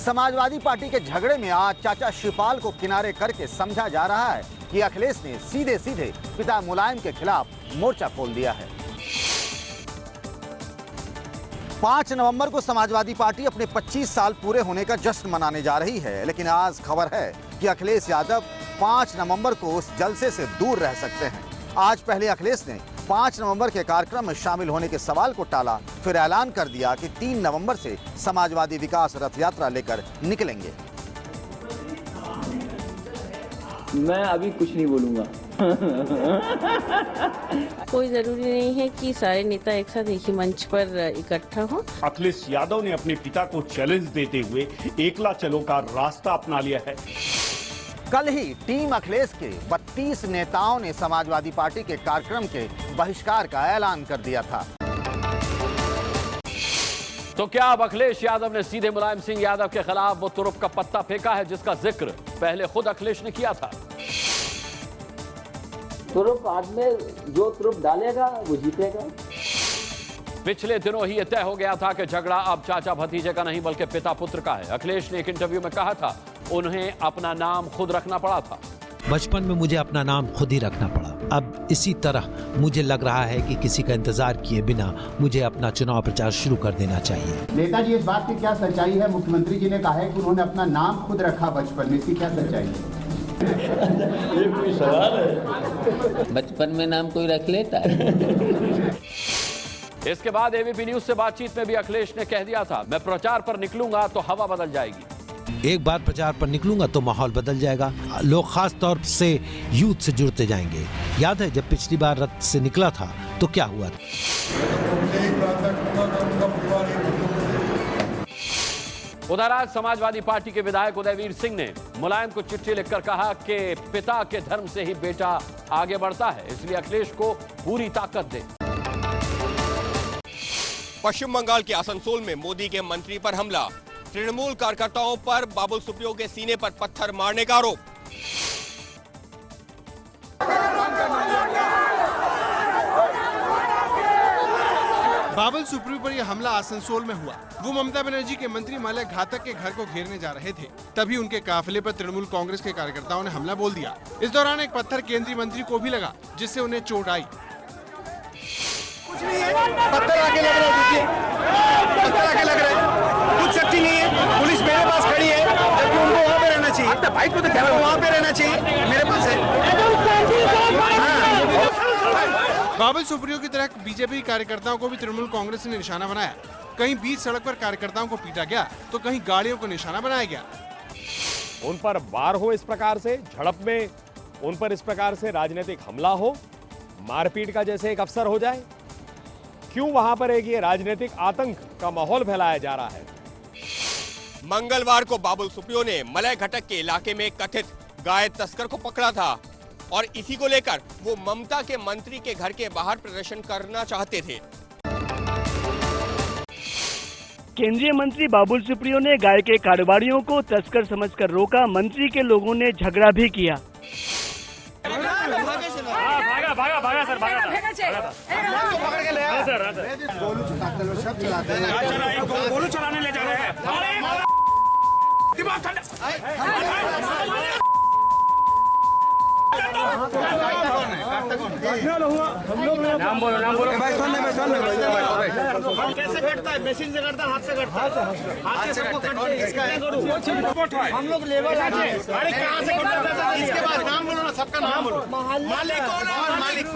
Samajwadi party के झगड़े में आज चाचा शिवपाल को किनारे करके समझा जा रहा है कि अखिलेश ने सीधे सीधे पिता मुलायम के खिलाफ मोर्चा खोल दिया है। 5 नवंबर को समाजवादी पार्टी अपने 25 साल पूरे होने का जश्न मनाने जा रही है, लेकिन आज खबर है कि अखिलेश यादव 5 नवंबर को उस जलसे से दूर रह सकते हैं। आज पहले अखिलेश ने 5 नवंबर के कार्यक्रम में शामिल होने के सवाल को टाला, फिर ऐलान कर दिया कि 3 नवंबर से समाजवादी विकास रथ यात्रा लेकर निकलेंगे। मैं अभी कुछ नहीं बोलूंगा। कोई जरूरी नहीं है कि सारे नेता एक साथ एक ही मंच पर इकट्ठा हो। अखिलेश यादव ने अपने पिता को चैलेंज देते हुए एकला चलो का रास्ता अपना लिया है। कल ही टीम अखिलेश के 32 नेताओं ने समाजवादी पार्टी के कार्यक्रम के बहिष्कार का ऐलान कर दिया था। तो क्या अब अखिलेश यादव ने सीधे मुलायम सिंह यादव के खिलाफ वो तुरुप का पत्ता फेंका है जिसका जिक्र पहले खुद अखिलेश ने किया था? तुरुप आदमी जो तुरुप डालेगा वो जीतेगा। पिछले दिनों ही यह तय हो गया था कि झगड़ा अब चाचा भतीजे का नहीं बल्कि पिता पुत्र का है। अखिलेश ने एक इंटरव्यू में कहा था उन्हें अपना नाम खुद रखना पड़ा था। बचपन में मुझे अपना नाम खुद ही रखना पड़ा। अब इसी तरह मुझे लग रहा है कि किसी का इंतजार किए बिना मुझे अपना चुनाव प्रचार शुरू कर देना चाहिए। नेताजी, इस बात की क्या सच्चाई है? मुख्यमंत्री जी ने कहा है कि उन्होंने अपना नाम खुद रखा बचपन में, इसकी क्या सच्चाई है? ये कोई सवाल है? बचपन में नाम कोई रख लेता है। इसके बाद एबीपी न्यूज से बातचीत में भी अखिलेश ने कह दिया था, मैं प्रचार पर निकलूंगा तो हवा बदल जाएगी। एक बार प्रचार पर निकलूंगा तो माहौल बदल जाएगा। लोग खास तौर से यूथ से जुड़ते जाएंगे। याद है जब पिछली बार रथ से निकला था तो क्या हुआ था? उधर आज समाजवादी पार्टी के विधायक उदयवीर सिंह ने मुलायम को चिट्ठी लिखकर कहा कि पिता के धर्म से ही बेटा आगे बढ़ता है, इसलिए अखिलेश को पूरी ताकत दे। पश्चिम बंगाल के आसनसोल में मोदी के मंत्री पर हमला, तृणमूल कार्यकर्ताओं पर बाबुल सुप्रियो के सीने पर पत्थर मारने का आरोप। बाबुल सुप्रियो पर यह हमला आसनसोल में हुआ। वो ममता बनर्जी के मंत्री माल्या घातक के घर को घेरने जा रहे थे, तभी उनके काफिले पर तृणमूल कांग्रेस के कार्यकर्ताओं ने हमला बोल दिया। इस दौरान एक पत्थर केंद्रीय मंत्री को भी लगा, जिससे उन्हें चोट आई। पत्थर आके लग रहे, पत्थर आके लग रहे, कुछ शक्ति नहीं है। पुलिस मेरे पास खड़ी है, जबकि उनको वहाँ पे रहना चाहिए। अपने भाई को तो क्या वहाँ पे रहना चाहिए, मेरे पास है। बाबुल सुप्रियो की तरह बीजेपी कार्यकर्ताओं को भी तृणमूल कांग्रेस ने निशाना बनाया। कहीं बीच सड़क पर कार्यकर्ताओं को पीटा गया तो कहीं गाड़ियों को निशाना बनाया गया। उन पर वार हो इस प्रकार से, झड़प में उन पर इस प्रकार से राजनीतिक हमला हो, मारपीट का जैसे एक अवसर हो जाए, क्यों वहां पर एक ये राजनीतिक आतंक का माहौल फैलाया जा रहा है? मंगलवार को बाबुल सुप्रियो ने मलय घटक के इलाके में कथित गाय तस्कर को पकड़ा था और इसी को लेकर वो ममता के मंत्री के घर के बाहर प्रदर्शन करना चाहते थे। केंद्रीय मंत्री बाबुल सुप्रियो ने गाय के कारोबारियों को तस्कर समझकर रोका। मंत्री के लोगों ने झगड़ा भी किया। भागा सर, गोलू चलाने ले जा रहे हैं। नाम बोलो भाई, कैसे कटता है? मशीन से कटता है, हाथ से कटता है? हाथ से हम लोग लेबर। अरे कहाँ से कटता है? इसके बाद नाम बोलो ना, सबका नाम बोलो। मालिक कौन है? मालिक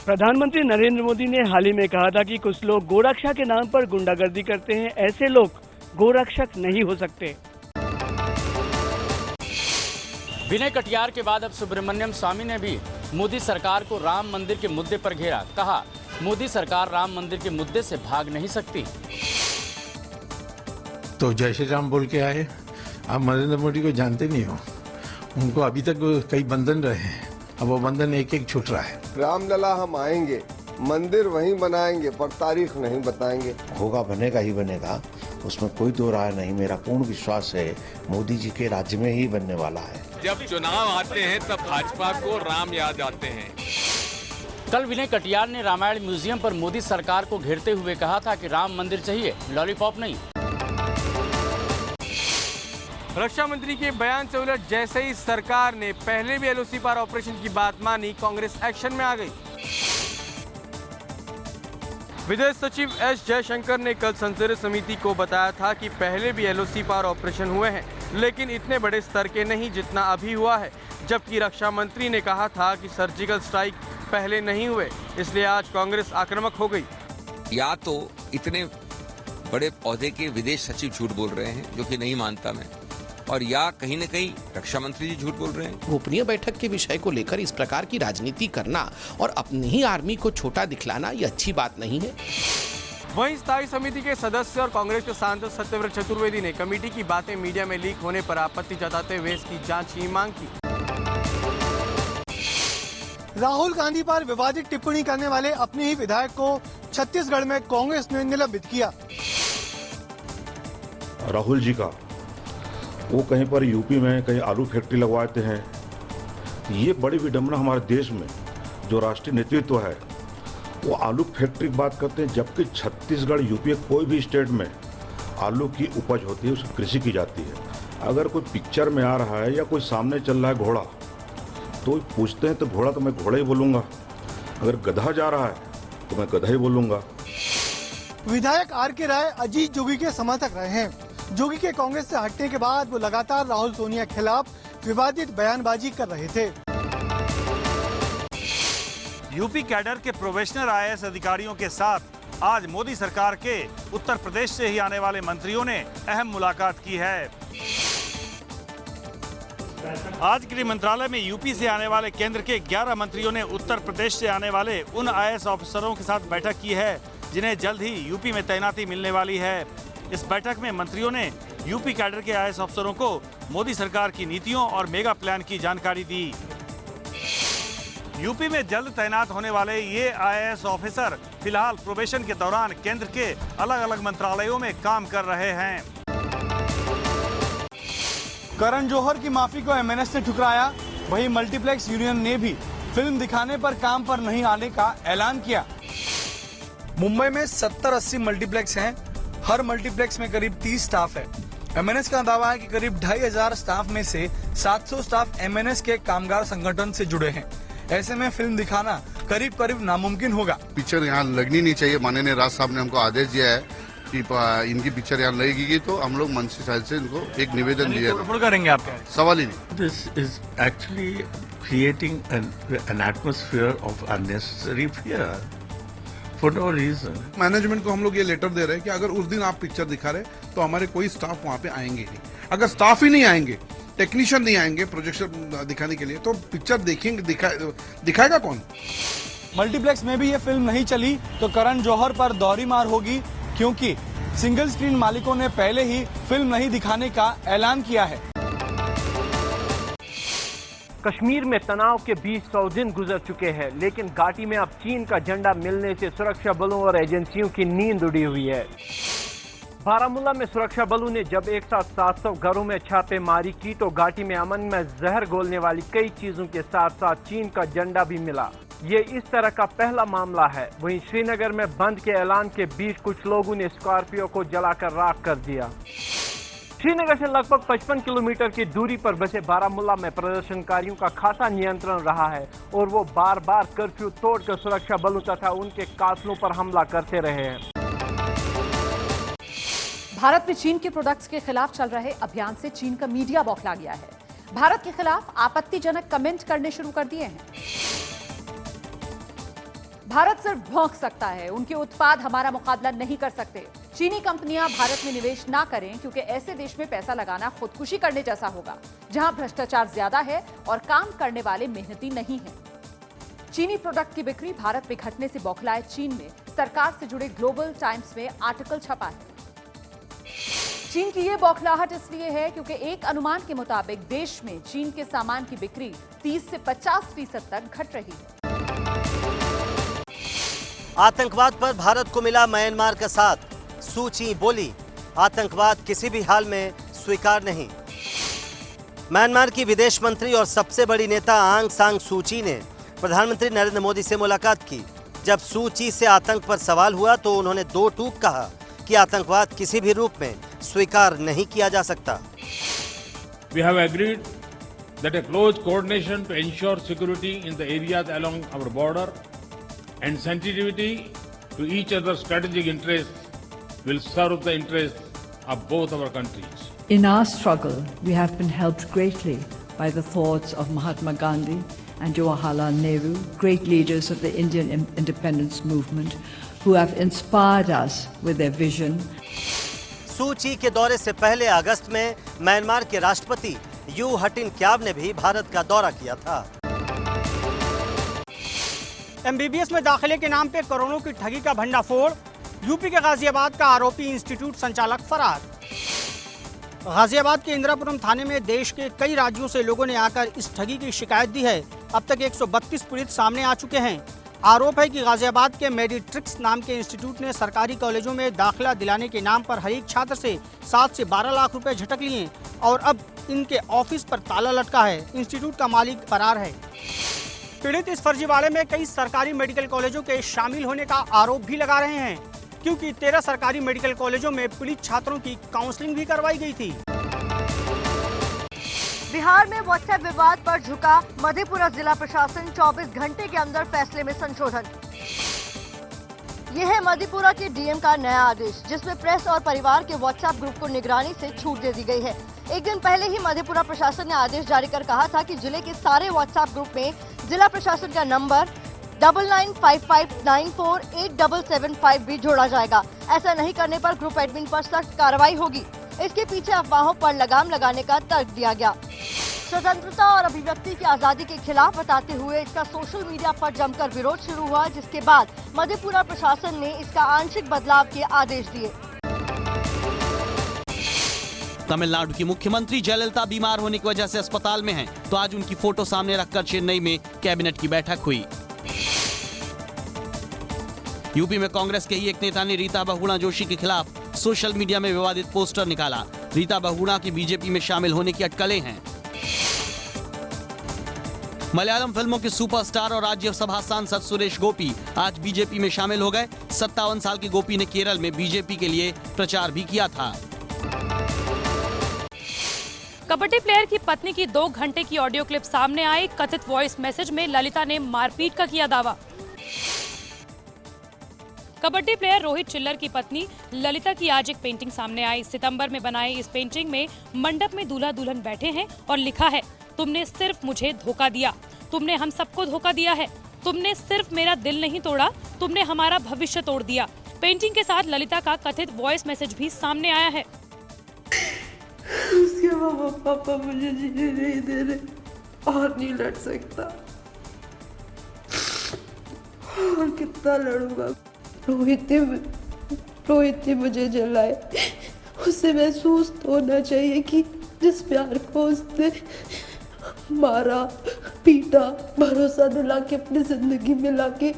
प्रधानमंत्री नरेंद्र मोदी ने हाल ही में कहा था कि कुछ लोग गोरक्षा के नाम पर गुंडागर्दी करते हैं, ऐसे लोग गोरक्षक नहीं हो सकते। विनय कटियार के बाद अब सुब्रमण्यम स्वामी ने भी मोदी सरकार को राम मंदिर के मुद्दे पर घेरा। कहा, मोदी सरकार राम मंदिर के मुद्दे से भाग नहीं सकती। तो जय श्री राम बोल के आए। आप नरेंद्र मोदी को जानते नहीं हो, उनको अभी तक कई बंधन रहे हैं, अब वो बंधन एक एक छूट रहा है। रामलला हम आएंगे, मंदिर वहीं बनाएंगे पर तारीख नहीं बताएंगे। होगा, बनेगा ही बनेगा, उसमें कोई दो राय नहीं। मेरा पूर्ण विश्वास है मोदी जी के राज्य में ही बनने वाला है। जब चुनाव आते हैं तब भाजपा को राम याद आते हैं। कल विनय कटियार ने रामायण म्यूजियम पर मोदी सरकार को घेरते हुए कहा था कि राम मंदिर चाहिए, लॉलीपॉप नहीं। रक्षा मंत्री के बयान से उलट जैसे ही सरकार ने पहले भी एलओसी पार ऑपरेशन की बात मानी, कांग्रेस एक्शन में आ गई। विदेश सचिव एस जयशंकर ने कल संसदीय समिति को बताया था कि पहले भी एलओसी पार ऑपरेशन हुए हैं, लेकिन इतने बड़े स्तर के नहीं जितना अभी हुआ है। जबकि रक्षा मंत्री ने कहा था कि सर्जिकल स्ट्राइक पहले नहीं हुए, इसलिए आज कांग्रेस आक्रामक हो गई। या तो इतने बड़े पौधे के विदेश सचिव झूठ बोल रहे हैं, जो कि नहीं मानता मैं, और या कहीं न कहीं रक्षा मंत्री जी झूठ बोल रहे हैं। गोपनीय बैठक के विषय को लेकर इस प्रकार की राजनीति करना और अपनी ही आर्मी को छोटा दिखलाना ये अच्छी बात नहीं है। वहीं स्थायी समिति के सदस्य और कांग्रेस के सांसद सत्यव्रत चतुर्वेदी ने कमेटी की बातें मीडिया में लीक होने पर आपत्ति जताते हुए इसकी जांच की मांग की। राहुल गांधी पर विवादित टिप्पणी करने वाले अपने ही विधायक को छत्तीसगढ़ में कांग्रेस ने निलंबित किया। राहुल जी का वो कहीं पर यूपी में कहीं आलू फैक्ट्री लगवाते हैं। ये बड़ी विडंबना हमारे देश में जो राष्ट्रीय नेतृत्व है वो आलू फैक्ट्री की बात करते हैं, जबकि छत्तीसगढ़ यूपी कोई भी स्टेट में आलू की उपज होती है, उसकी कृषि की जाती है। अगर कोई पिक्चर में आ रहा है या कोई सामने चल रहा है घोड़ा, तो पूछते हैं तो घोड़ा तो मैं घोड़ा ही बोलूँगा, अगर गधा जा रहा है तो मैं गधा ही बोलूँगा। विधायक आर के राय अजीत जोगी के समर्थक रहे हैं। जोगी के कांग्रेस से हटने के बाद वो लगातार राहुल सोनिया के खिलाफ विवादित बयानबाजी कर रहे थे। यूपी कैडर के प्रोबेशनर आईएएस अधिकारियों के साथ आज मोदी सरकार के उत्तर प्रदेश से ही आने वाले मंत्रियों ने अहम मुलाकात की है। आज गृह मंत्रालय में यूपी से आने वाले केंद्र के 11 मंत्रियों ने उत्तर प्रदेश से आने वाले उन आईएएस ऑफिसरों के साथ बैठक की है जिन्हें जल्द ही यूपी में तैनाती मिलने वाली है। इस बैठक में मंत्रियों ने यूपी कैडर के आईएएस अफसरों को मोदी सरकार की नीतियों और मेगा प्लान की जानकारी दी। यूपी में जल्द तैनात होने वाले ये आईएएस ऑफिसर फिलहाल प्रोबेशन के दौरान केंद्र के अलग अलग मंत्रालयों में काम कर रहे हैं। करण जौहर की माफी को एमएनएस ने ठुकराया। वहीं मल्टीप्लेक्स यूनियन ने भी फिल्म दिखाने पर काम पर नहीं आने का ऐलान किया। मुंबई में 70-80 मल्टीप्लेक्स हैं। हर मल्टीप्लेक्स में करीब 30 स्टाफ है। एमएनएस का दावा है कि करीब 2500 स्टाफ में से 700 स्टाफ एमएनएस के कामगार संगठन से जुड़े हैं। ऐसे में फिल्म दिखाना करीब करीब नामुमकिन होगा। पिक्चर यहाँ लगनी नहीं चाहिए। माननीय राज साहब ने हमको आदेश दिया है कि इनकी पिक्चर यहाँ लगेगी, तो हम लोग मंत्री साहब से इनको एक निवेदन दिया करेंगे। आपका सवाल ही नहीं। This is actually creating an atmosphere of unnecessary fear for no reason. Management को हम लोग ये लेटर दे रहे हैं कि अगर उस दिन आप पिक्चर दिखा रहे तो हमारे कोई स्टाफ वहाँ पे आएंगे नहीं। अगर स्टाफ ही नहीं आएंगे, टेक्नीशियन नहीं आएंगे प्रोजेक्शन दिखाने के लिए, तो पिक्चर देखेंगे दिखाएगा कौन? मल्टीप्लेक्स में भी ये फिल्म नहीं चली तो करण जौहर पर दोहरी मार होगी, क्योंकि सिंगल स्क्रीन मालिकों ने पहले ही फिल्म नहीं दिखाने का ऐलान किया है। कश्मीर में तनाव के 100 दिन गुजर चुके हैं, लेकिन घाटी में अब चीन का झंडा मिलने से सुरक्षा बलों और एजेंसियों की नींद उड़ी हुई है। बारामूला में सुरक्षा बलों ने जब एक साथ 700 घरों में छापेमारी की तो घाटी में अमन में जहर घोलने वाली कई चीजों के साथ साथ चीन का झंडा भी मिला। ये इस तरह का पहला मामला है। वहीं श्रीनगर में बंद के ऐलान के बीच कुछ लोगों ने स्कॉर्पियो को जलाकर राख कर दिया। श्रीनगर से लगभग 55 किलोमीटर की दूरी पर बसे बारामूला में प्रदर्शनकारियों का खासा नियंत्रण रहा है और वो बार बार कर्फ्यू तोड़कर सुरक्षा बलों तथा उनके काफिलों पर हमला करते रहे हैं। भारत में चीन के प्रोडक्ट्स के खिलाफ चल रहे अभियान से चीन का मीडिया बौखला गया है। भारत के खिलाफ आपत्तिजनक कमेंट करने शुरू कर दिए हैं। भारत सिर्फ भौंक सकता है, उनके उत्पाद हमारा मुकाबला नहीं कर सकते। चीनी कंपनियां भारत में निवेश ना करें क्योंकि ऐसे देश में पैसा लगाना खुदकुशी करने जैसा होगा, जहां भ्रष्टाचार ज्यादा है और काम करने वाले मेहनती नहीं हैं। चीनी प्रोडक्ट की बिक्री भारत में घटने से बौखलाए चीन में सरकार से जुड़े ग्लोबल टाइम्स में आर्टिकल छपा है। चीन की ये बौखलाहट इसलिए है क्योंकि एक अनुमान के मुताबिक देश में चीन के सामान की बिक्री 30 से 50% तक घट रही है। आतंकवाद पर भारत को मिला म्यांमार का साथ। सू ची बोली, आतंकवाद किसी भी हाल में स्वीकार नहीं। म्यांमार की विदेश मंत्री और सबसे बड़ी नेता आंग सान सू ची ने प्रधानमंत्री नरेंद्र मोदी से मुलाकात की। जब सू ची से आतंक पर सवाल हुआ तो उन्होंने दो टूक कहा कि आतंकवाद किसी भी रूप में स्वीकार नहीं किया जा सकता। We have agreed that a close coordination to ensure security in the areas along our border and sensitivity to each other's strategic interests will serve the interests of both our countries. In our struggle, we have been helped greatly by the thoughts of Mahatma Gandhi and Jawaharlal Nehru, great leaders of the Indian independence movement, who have inspired us with their vision. सू ची के दौरे से पहले अगस्त में Myanmar के राष्ट्रपति you हटिन क्याव ने भी भारत का दौरा किया था। MBBS में दाखिले के नाम पे करोड़ों की ठगी का भंडाफोड़। यूपी के गाजियाबाद का आरोपी इंस्टीट्यूट संचालक फरार। गाजियाबाद के इंदिरापुरम थाने में देश के कई राज्यों से लोगों ने आकर इस ठगी की शिकायत दी है। अब तक 132 पीड़ित सामने आ चुके हैं। आरोप है कि गाजियाबाद के मेडिट्रिक्स नाम के इंस्टीट्यूट ने सरकारी कॉलेजों में दाखिला दिलाने के नाम पर हर एक छात्र से 7 से 12 लाख रुपए झटक लिए और अब इनके ऑफिस पर ताला लटका है। इंस्टीट्यूट का मालिक फरार है। पीड़ित इस फर्जीवाड़े में कई सरकारी मेडिकल कॉलेजों के शामिल होने का आरोप भी लगा रहे हैं, क्योंकि 13 सरकारी मेडिकल कॉलेजों में पीड़ित छात्रों की काउंसलिंग भी करवाई गई थी। बिहार में व्हाट्सएप विवाद पर झुका मधेपुरा जिला प्रशासन। 24 घंटे के अंदर फैसले में संशोधन। यह है मधेपुरा के डीएम का नया आदेश, जिसमें प्रेस और परिवार के व्हाट्सएप ग्रुप को निगरानी से छूट दे दी गई है। एक दिन पहले ही मधेपुरा प्रशासन ने आदेश जारी कर कहा था कि जिले के सारे व्हाट्सएप ग्रुप में जिला प्रशासन का नंबर 9955948775 भी जोड़ा जाएगा। ऐसा नहीं करने पर ग्रुप एडमिन पर सख्त कार्रवाई होगी। इसके पीछे अफवाहों पर लगाम लगाने का तर्क दिया गया। स्वतंत्रता और अभिव्यक्ति की आजादी के खिलाफ बताते हुए इसका सोशल मीडिया पर जमकर विरोध शुरू हुआ, जिसके बाद मधेपुरा प्रशासन ने इसका आंशिक बदलाव के आदेश दिए। तमिलनाडु की मुख्यमंत्री जयललिता बीमार होने की वजह से अस्पताल में हैं, तो आज उनकी फोटो सामने रखकर चेन्नई में कैबिनेट की बैठक हुई। यूपी में कांग्रेस के ही एक नेता ने रीता बहुगुणा जोशी के खिलाफ सोशल मीडिया में विवादित पोस्टर निकाला। रीता बहुगुणा की बीजेपी में शामिल होने की अटकलें हैं। मलयालम फिल्मों के सुपरस्टार और राज्यसभा सांसद सुरेश गोपी आज बीजेपी में शामिल हो गए। 57 साल के गोपी ने केरल में बीजेपी के लिए प्रचार भी किया था। कबड्डी प्लेयर की पत्नी की 2 घंटे की ऑडियो क्लिप सामने आई। कथित वॉइस मैसेज में ललिता ने मारपीट का किया दावा। कबड्डी प्लेयर रोहित चिल्लर की पत्नी ललिता की आज एक पेंटिंग सामने आई। सितंबर में बनाई इस पेंटिंग में मंडप में दूल्हा दुल्हन बैठे हैं और लिखा है, तुमने सिर्फ मुझे धोखा दिया, तुमने हम सबको धोखा दिया है, तुमने सिर्फ मेरा दिल नहीं तोड़ा, तुमने हमारा भविष्य तोड़ दिया। पेंटिंग के साथ ललिता का कथित वॉइस मैसेज भी सामने आया है। उसके मामा पापा मुझे जीने नहीं दे रहे और नहीं लड़ सकता और कितना लड़ूंगा। रोहित ने मुझे जलाए। उसे महसूस तो होना चाहिए कि जिस प्यार को उसने मारा, पीटा, भरोसा दिला के अपनी जिंदगी में लाके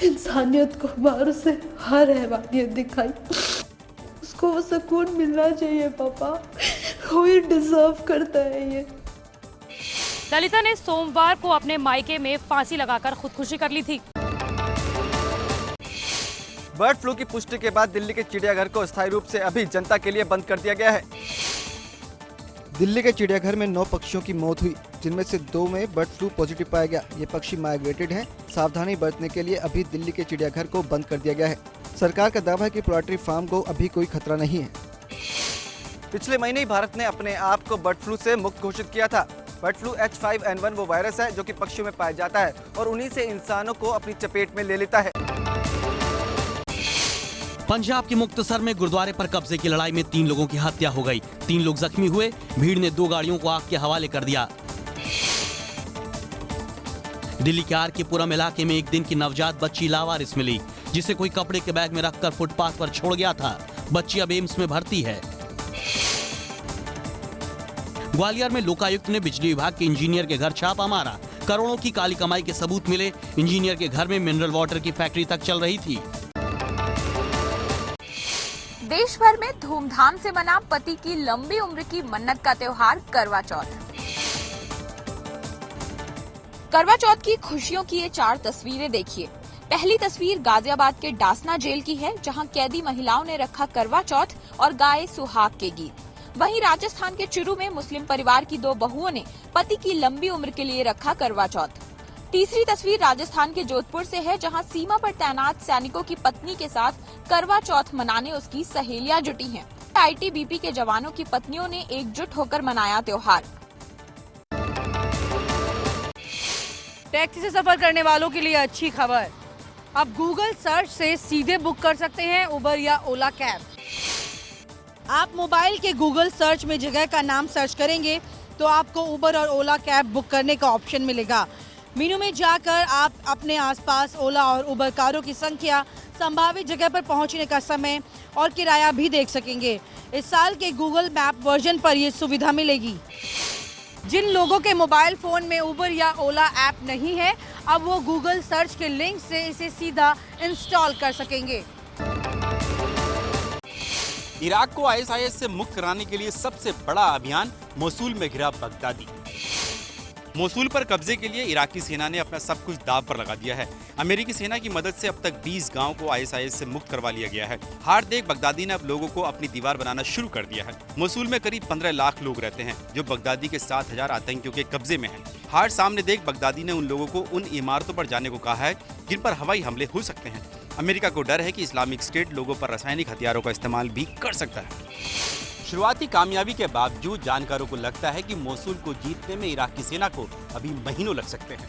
इंसानियत को मार, उसे हर हैवानियत दिखाई, उसको वो सुकून मिलना चाहिए पापा। रोहित डिजर्व करता है ये। ललिता ने सोमवार को अपने मायके में फांसी लगाकर खुदकुशी कर ली थी। बर्ड फ्लू की पुष्टि के बाद दिल्ली के चिड़ियाघर को अस्थायी रूप से अभी जनता के लिए बंद कर दिया गया है। दिल्ली के चिड़ियाघर में 9 पक्षियों की मौत हुई, जिनमें से 2 में बर्ड फ्लू पॉजिटिव पाया गया। ये पक्षी माइग्रेटेड हैं। सावधानी बरतने के लिए अभी दिल्ली के चिड़ियाघर को बंद कर दिया गया है। सरकार का दावा है कि पोल्ट्री फार्म को अभी कोई खतरा नहीं है। पिछले महीने ही भारत ने अपने आप को बर्ड फ्लू से मुक्त घोषित किया था। बर्ड फ्लू H5N1 वो वायरस है जो कि पक्षियों में पाया जाता है और उन्हीं से इंसानों को अपनी चपेट में ले लेता है। पंजाब के मुक्तसर में गुरुद्वारे पर कब्जे की लड़ाई में 3 लोगों की हत्या हो गई। 3 लोग जख्मी हुए। भीड़ ने 2 गाड़ियों को आग के हवाले कर दिया। दिल्ली के आर के पुरम इलाके में एक दिन की नवजात बच्ची लावारिस मिली, जिसे कोई कपड़े के बैग में रखकर फुटपाथ पर छोड़ गया था। बच्ची अब एम्स में भर्ती है। ग्वालियर में लोकायुक्त ने बिजली विभाग के इंजीनियर के घर छापा मारा। करोड़ों की काली कमाई के सबूत मिले। इंजीनियर के घर में मिनरल वाटर की फैक्ट्री तक चल रही थी। देश भर में धूमधाम से मना पति की लंबी उम्र की मन्नत का त्योहार करवा चौथ। करवा चौथ की खुशियों की ये 4 तस्वीरें देखिए। पहली तस्वीर गाजियाबाद के डासना जेल की है, जहां कैदी महिलाओं ने रखा करवा चौथ और गाए सुहाग के गीत। वहीं राजस्थान के चुरू में मुस्लिम परिवार की 2 बहुओं ने पति की लंबी उम्र के लिए रखा करवा चौथ। तीसरी तस्वीर राजस्थान के जोधपुर से है, जहां सीमा पर तैनात सैनिकों की पत्नी के साथ करवा चौथ मनाने उसकी सहेलियां जुटी हैं। आईटीबीपी के जवानों की पत्नियों ने एकजुट होकर मनाया त्योहार। टैक्सी से सफर करने वालों के लिए अच्छी खबर, अब गूगल सर्च से सीधे बुक कर सकते हैं उबर या ओला कैब। आप मोबाइल के गूगल सर्च में जगह का नाम सर्च करेंगे तो आपको उबर और ओला कैब बुक करने का ऑप्शन मिलेगा। मेनू में जाकर आप अपने आसपास ओला और उबर कारों की संख्या, संभावित जगह पर पहुंचने का समय और किराया भी देख सकेंगे। इस साल के गूगल मैप वर्जन पर ये सुविधा मिलेगी। जिन लोगों के मोबाइल फोन में उबर या ओला ऐप नहीं है, अब वो गूगल सर्च के लिंक से इसे सीधा इंस्टॉल कर सकेंगे। इराक को आईएसआईएस से मुक्त कराने के लिए सबसे बड़ा अभियान मोसूल में घिरा बगदादी। मोसूल पर कब्जे के लिए इराकी सेना ने अपना सब कुछ दांव पर लगा दिया है। अमेरिकी सेना की मदद से अब तक 20 गांव को आईएसआईएस से मुक्त करवा लिया गया है। हार देख बगदादी ने अब लोगों को अपनी दीवार बनाना शुरू कर दिया है। मोसूल में करीब 15 लाख लोग रहते हैं, जो बगदादी के 7000 आतंकियों के कब्जे में हैं। हार सामने देख बगदादी ने उन लोगों को उन इमारतों पर जाने को कहा है जिन पर हवाई हमले हो सकते हैं। अमेरिका को डर है कि इस्लामिक स्टेट लोगों पर रासायनिक हथियारों का इस्तेमाल भी कर सकता है। शुरुआती कामयाबी के बावजूद जानकारों को लगता है कि मोसूल को जीतने में इराकी सेना को अभी महीनों लग सकते हैं।